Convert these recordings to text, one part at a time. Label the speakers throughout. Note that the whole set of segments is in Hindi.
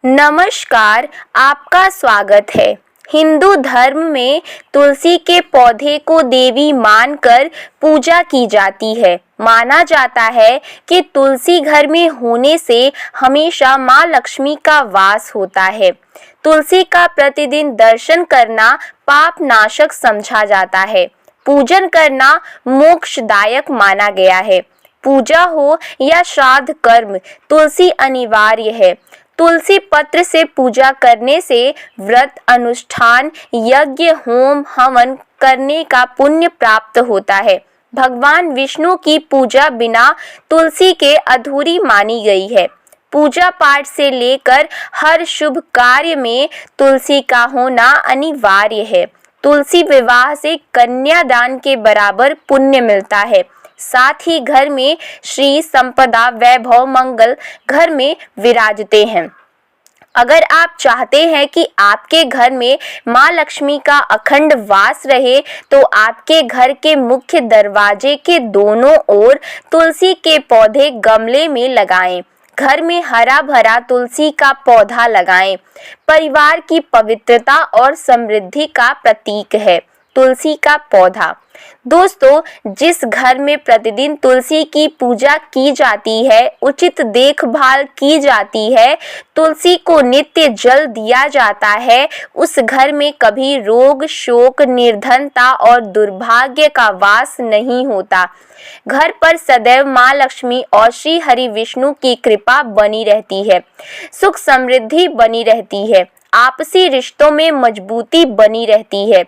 Speaker 1: नमस्कार, आपका स्वागत है। हिंदू धर्म में तुलसी के पौधे को देवी मानकर पूजा की जाती है। माना जाता है कि तुलसी घर में होने से हमेशा माँ लक्ष्मी का वास होता है। तुलसी का प्रतिदिन दर्शन करना पाप नाशक समझा जाता है। पूजन करना मोक्षदायक माना गया है। पूजा हो या श्राद्ध कर्म, तुलसी अनिवार्य है। तुलसी पत्र से पूजा करने से व्रत, अनुष्ठान, यज्ञ, होम, हवन करने का पुण्य प्राप्त होता है। भगवान विष्णु की पूजा बिना तुलसी के अधूरी मानी गई है। पूजा पाठ से लेकर हर शुभ कार्य में तुलसी का होना अनिवार्य है। तुलसी विवाह से कन्यादान के बराबर पुण्य मिलता है। साथ ही घर में श्री संपदा, वैभव, मंगल घर में विराजते हैं। अगर आप चाहते हैं कि आपके घर में माँ लक्ष्मी का अखंड वास रहे तो आपके घर के मुख्य दरवाजे के दोनों ओर तुलसी के पौधे गमले में लगाएं। घर में हरा भरा तुलसी का पौधा लगाएं। परिवार की पवित्रता और समृद्धि का प्रतीक है तुलसी का पौधा। दोस्तों, जिस घर में प्रतिदिन तुलसी की पूजा की जाती है, उचित देखभाल की जाती है, तुलसी को नित्य जल दिया जाता है, उस घर में कभी रोग, शोक, निर्धनता और दुर्भाग्य का वास नहीं होता। घर पर सदैव माँ लक्ष्मी और श्री हरि विष्णु की कृपा बनी रहती है। सुख समृद्धि बनी रहती है। आपसी रिश्तों में मजबूती बनी रहती है।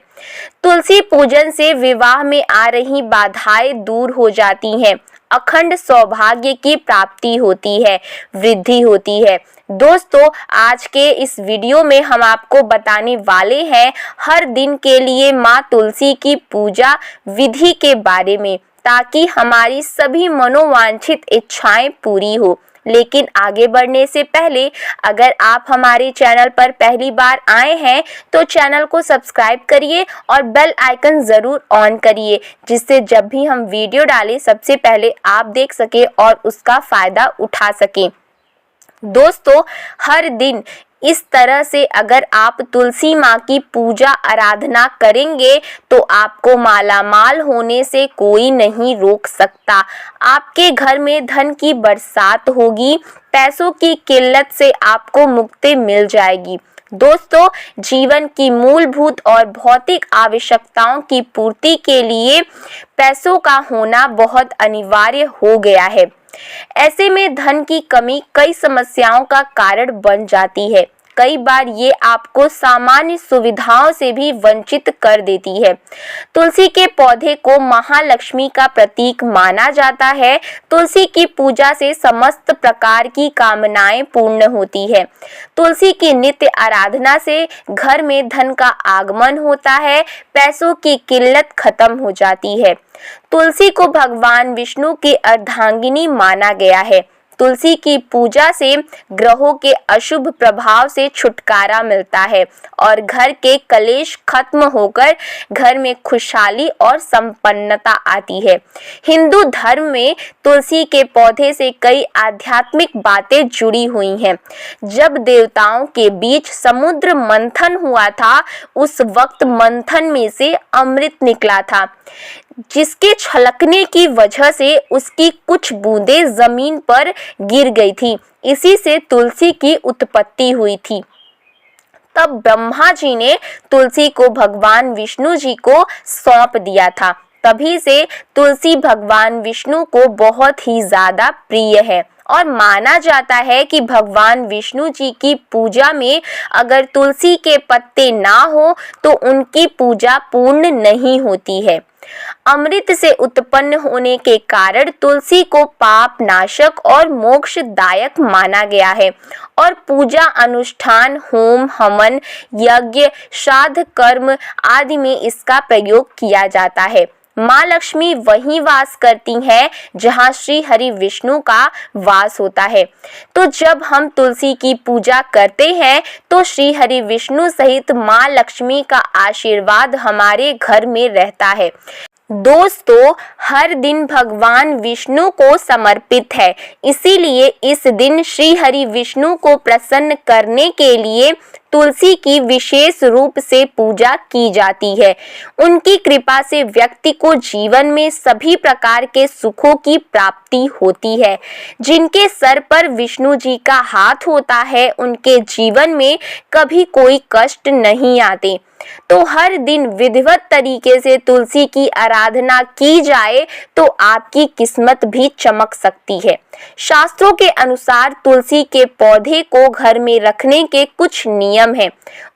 Speaker 1: तुलसी पूजन से विवाह में आ रही बाधाएं दूर हो जाती हैं। अखंड सौभाग्य की प्राप्ति होती है, वृद्धि होती है। दोस्तों, आज के इस वीडियो में हम आपको बताने वाले हैं हर दिन के लिए माँ तुलसी की पूजा विधि के बारे में, ताकि हमारी सभी मनोवांछित इच्छाएं पूरी हो। लेकिन आगे बढ़ने से पहले अगर आप हमारे चैनल पर पहली बार आए हैं तो चैनल को सब्सक्राइब करिए और बेल आइकन ज़रूर ऑन करिए, जिससे जब भी हम वीडियो डालें सबसे पहले आप देख सकें और उसका फ़ायदा उठा सकें। दोस्तों, हर दिन इस तरह से अगर आप तुलसी माँ की पूजा आराधना करेंगे तो आपको मालामाल होने से कोई नहीं रोक सकता। आपके घर में धन की बरसात होगी। पैसों की किल्लत से आपको मुक्ति मिल जाएगी। दोस्तों, जीवन की मूलभूत और भौतिक आवश्यकताओं की पूर्ति के लिए पैसों का होना बहुत अनिवार्य हो गया है। ऐसे में धन की कमी कई समस्याओं का कारण बन जाती है। कई बार ये आपको सामान्य सुविधाओं से भी वंचित कर देती है। तुलसी के पौधे को महालक्ष्मी का प्रतीक माना जाता है। तुलसी की पूजा से समस्त प्रकार की कामनाएं पूर्ण होती है। तुलसी की नित्य आराधना से घर में धन का आगमन होता है। पैसों की किल्लत खत्म हो जाती है। तुलसी को भगवान विष्णु की अर्धांगिनी माना गया है। तुलसी की पूजा से ग्रहों के अशुभ प्रभाव से छुटकारा मिलता है और घर के कलेश खत्म होकर घर में खुशहाली और संपन्नता आती है। हिंदू धर्म में तुलसी के पौधे से कई आध्यात्मिक बातें जुड़ी हुई हैं। जब देवताओं के बीच समुद्र मंथन हुआ था, उस वक्त मंथन में से अमृत निकला था, जिसके छलकने की वजह से उसकी कुछ बूंदें जमीन पर गिर गई थी। इसी से तुलसी की उत्पत्ति हुई थी। तब ब्रह्मा जी ने तुलसी को भगवान विष्णु जी को सौंप दिया था। तभी से तुलसी भगवान विष्णु को बहुत ही ज्यादा प्रिय है और माना जाता है कि भगवान विष्णु जी की पूजा में अगर तुलसी के पत्ते ना हो तो उनकी पूजा पूर्ण नहीं होती है। अमृत से उत्पन्न होने के कारण तुलसी को पाप नाशक और मोक्षदायक माना गया है और पूजा, अनुष्ठान, होम, हवन, यज्ञ, श्राद्ध कर्म आदि में इसका प्रयोग किया जाता है। माँ लक्ष्मी वहीं वास करती हैं जहाँ श्री हरि विष्णु का वास होता है। तो जब हम तुलसी की पूजा करते हैं तो श्री हरि विष्णु सहित माँ लक्ष्मी का आशीर्वाद हमारे घर में रहता है। दोस्तों, हर दिन भगवान विष्णु को समर्पित है, इसीलिए इस दिन श्री हरि विष्णु को प्रसन्न करने के लिए तुलसी की विशेष रूप से पूजा की जाती है। उनकी कृपा से व्यक्ति को जीवन में सभी प्रकार के सुखों की प्राप्ति होती है। जिनके सर पर विष्णु जी का हाथ होता है, उनके जीवन में कभी कोई कष्ट नहीं आते। तो हर दिन विधिवत तरीके से तुलसी की आराधना की जाए तो आपकी किस्मत भी चमक सकती है। शास्त्रों के अनुसार तुलसी के पौधे को घर में रखने के कुछ नियम हैं,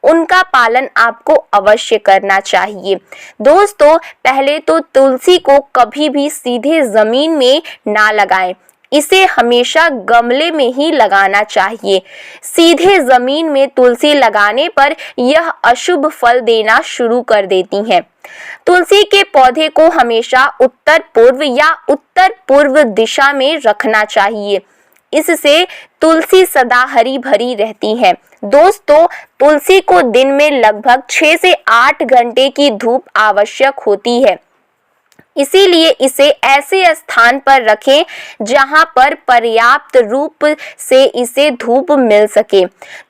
Speaker 1: उनका पालन आपको अवश्य करना चाहिए। दोस्तों, पहले तो तुलसी को कभी भी सीधे जमीन में ना लगाएं, इसे हमेशा गमले में ही लगाना चाहिए। सीधे जमीन में तुलसी लगाने पर यह अशुभ फल देना शुरू कर देती है। तुलसी के पौधे को हमेशा उत्तर पूर्व या उत्तर पूर्व दिशा में रखना चाहिए, इससे तुलसी सदा हरी भरी रहती है। दोस्तों, तुलसी को दिन में लगभग 6 से 8 घंटे की धूप आवश्यक होती है, इसीलिए इसे ऐसे स्थान पर रखें जहां पर पर्याप्त रूप से इसे धूप मिल सके।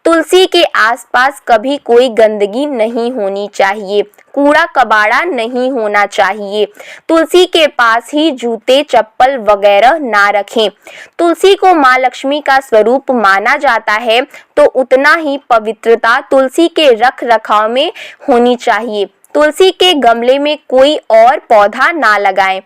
Speaker 1: तुलसी के आसपास कभी कोई गंदगी नहीं होनी चाहिए, कूड़ा कबाड़ा नहीं होना चाहिए। तुलसी के पास ही जूते चप्पल वगैरह ना रखें। तुलसी को माँ लक्ष्मी का स्वरूप माना जाता है, तो उतना ही पवित्रता तुलसी के रख रखाव में होनी चाहिए। तुलसी के गमले में कोई और पौधा ना लगाएं।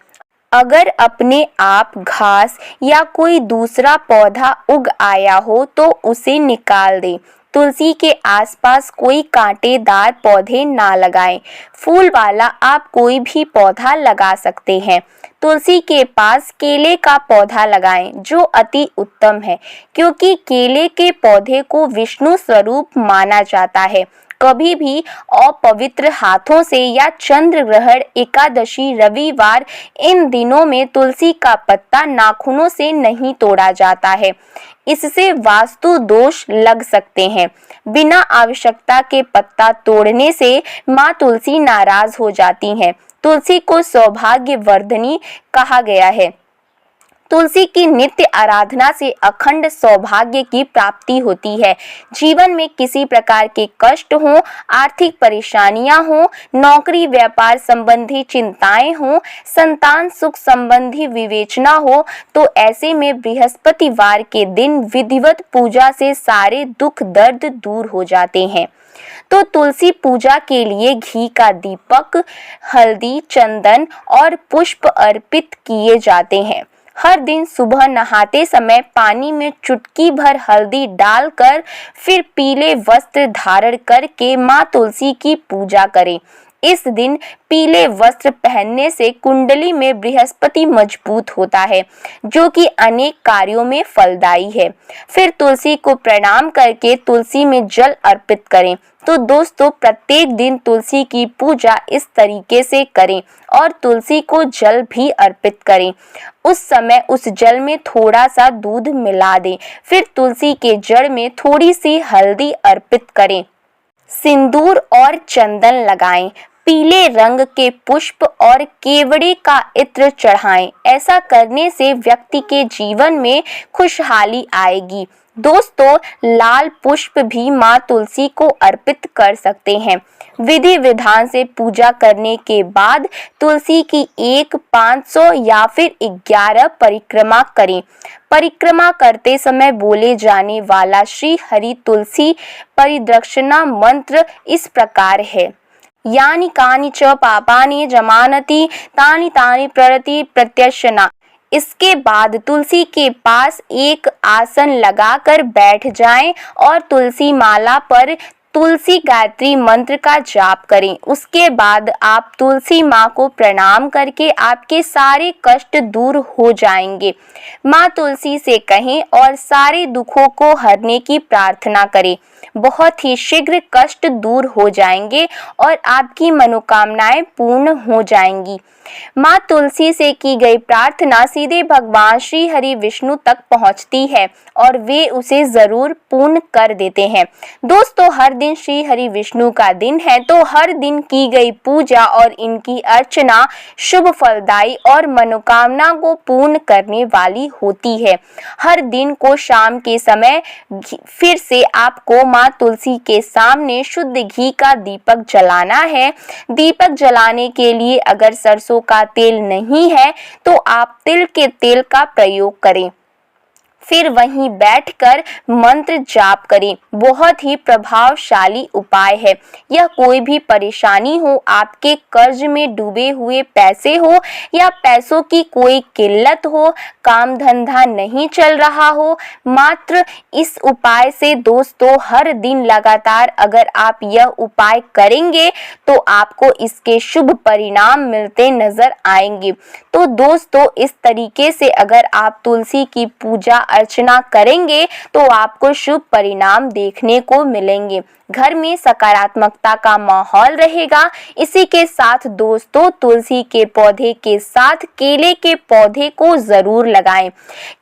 Speaker 1: अगर अपने आप घास या कोई दूसरा पौधा उग आया हो तो उसे निकाल दें। तुलसी के आसपास कोई कांटेदार पौधे ना लगाएं। फूल वाला आप कोई भी पौधा लगा सकते हैं। तुलसी के पास केले का पौधा लगाएं, जो अति उत्तम है, क्योंकि केले के पौधे को विष्णु स्वरूप माना जाता है। कभी भी अपवित्र हाथों से या चंद्र ग्रहण, एकादशी, रविवार, इन दिनों में तुलसी का पत्ता नाखूनों से नहीं तोड़ा जाता है, इससे वास्तु दोष लग सकते हैं। बिना आवश्यकता के पत्ता तोड़ने से माँ तुलसी नाराज हो जाती हैं। तुलसी को सौभाग्यवर्धिनी कहा गया है। तुलसी की नित्य आराधना से अखंड सौभाग्य की प्राप्ति होती है। जीवन में किसी प्रकार के कष्ट हो, आर्थिक परेशानियां हो, नौकरी व्यापार संबंधी चिंताएं हो, संतान सुख संबंधी विवेचना हो, तो ऐसे में बृहस्पतिवार के दिन विधिवत पूजा से सारे दुख दर्द दूर हो जाते हैं। तो तुलसी पूजा के लिए घी का दीपक, हल्दी, चंदन और पुष्प अर्पित किए जाते हैं। हर दिन सुबह नहाते समय पानी में चुटकी भर हल्दी डालकर फिर पीले वस्त्र धारण करके माँ तुलसी की पूजा करें। इस दिन पीले वस्त्र पहनने से कुंडली में बृहस्पति मजबूत होता है, जो कि अनेक कार्यों में फलदायी है। फिर तुलसी को प्रणाम करके तुलसी में जल अर्पित करें। तो दोस्तों, प्रत्येक दिन तुलसी की पूजा इस तरीके से करें और तुलसी को जल भी अर्पित करें। उस समय उस जल में थोड़ा सा दूध मिला दें। फिर तुलसी के जड़ में थोड़ी सी हल्दी अर्पित करें। सिंदूर और चंदन लगाएं। पीले रंग के पुष्प और केवड़े का इत्र चढ़ाएं। ऐसा करने से व्यक्ति के जीवन में खुशहाली आएगी। दोस्तों, लाल पुष्प भी माँ तुलसी को अर्पित कर सकते हैं। विधि विधान से पूजा करने के बाद तुलसी की 1, 500 या फिर 11 परिक्रमा करें। परिक्रमा करते समय बोले जाने वाला श्री हरि तुलसी परिदक्षिणा मंत्र इस प्रकार है। यानि कानि च पापानि जमानति तानि तानि प्रणति प्रत्यक्षना। इसके बाद तुलसी के पास एक आसन लगाकर बैठ जाएं और तुलसी माला पर तुलसी गायत्री मंत्र का जाप करें। उसके बाद आप तुलसी माँ को प्रणाम करके आपके सारे कष्ट दूर हो जाएंगे। माँ तुलसी से कहें और सारे दुखों को हरने की प्रार्थना करें। बहुत ही शीघ्र कष्ट दूर हो जाएंगे और आपकी मनोकामनाएं पूर्ण हो जाएंगी। माँ तुलसी से की गई प्रार्थना सीधे भगवान श्री हरि विष्णु तक पहुँचती है और वे उसे जरूर पूर्ण कर देते हैं। दोस्तों, हर दिन श्री हरि विष्णु का दिन है, तो हर दिन की गई पूजा और इनकी अर्चना शुभ फलदायी और मनोकामना को पूर्ण करने वाली होती है। हर दिन को शाम के समय फिर से आपको माँ तुलसी के सामने शुद्ध घी का दीपक जलाना है। दीपक जलाने के लिए अगर सरसों का तेल नहीं है तो आप तिल के तेल का प्रयोग करें। फिर वहीं बैठकर मंत्र जाप करें। बहुत ही प्रभावशाली उपाय है। यह कोई भी परेशानी हो, आपके कर्ज में डूबे हुए पैसे हो या पैसों की कोई किल्लत हो, काम धंधा नहीं चल रहा हो, मात्र इस उपाय से दोस्तों हर दिन लगातार अगर आप यह उपाय करेंगे तो आपको इसके शुभ परिणाम मिलते नजर आएंगे। तो दोस्तों इस तरीके से अगर आप तुलसी की पूजा अर्चना करेंगे तो आपको शुभ परिणाम देखने को मिलेंगे। घर में सकारात्मकता का माहौल रहेगा। इसी के साथ दोस्तों तुलसी के पौधे के साथ केले के पौधे को जरूर लगाएं।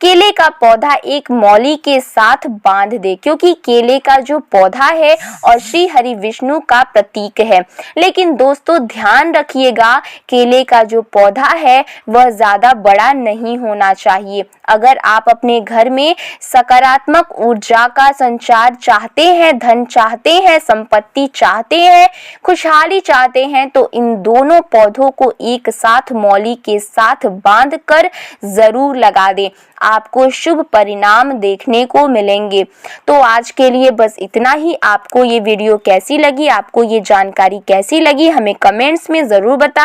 Speaker 1: केले का पौधा एक मौली के साथ बांध दे, क्योंकि केले का जो पौधा है और श्री हरि विष्णु का प्रतीक है। लेकिन दोस्तों ध्यान रखिएगा, केले का जो पौधा है वह ज्यादा बड़ा नहीं होना चाहिए। अगर आप अपने घर में सकारात्मक ऊर्जा का संचार चाहते हैं, धन चाहते हैं, संपत्ति चाहते हैं, खुशहाली चाहते हैं, तो इन दोनों पौधों को एक साथ मौली के साथ बांधकर जरूर लगा दें। आपको शुभ परिणाम देखने को मिलेंगे। तो आज के लिए बस इतना ही। आपको ये वीडियो कैसी लगी, आपको ये जानकारी कैसी लगी, हमें कमेंट्स में जरूर बताएं।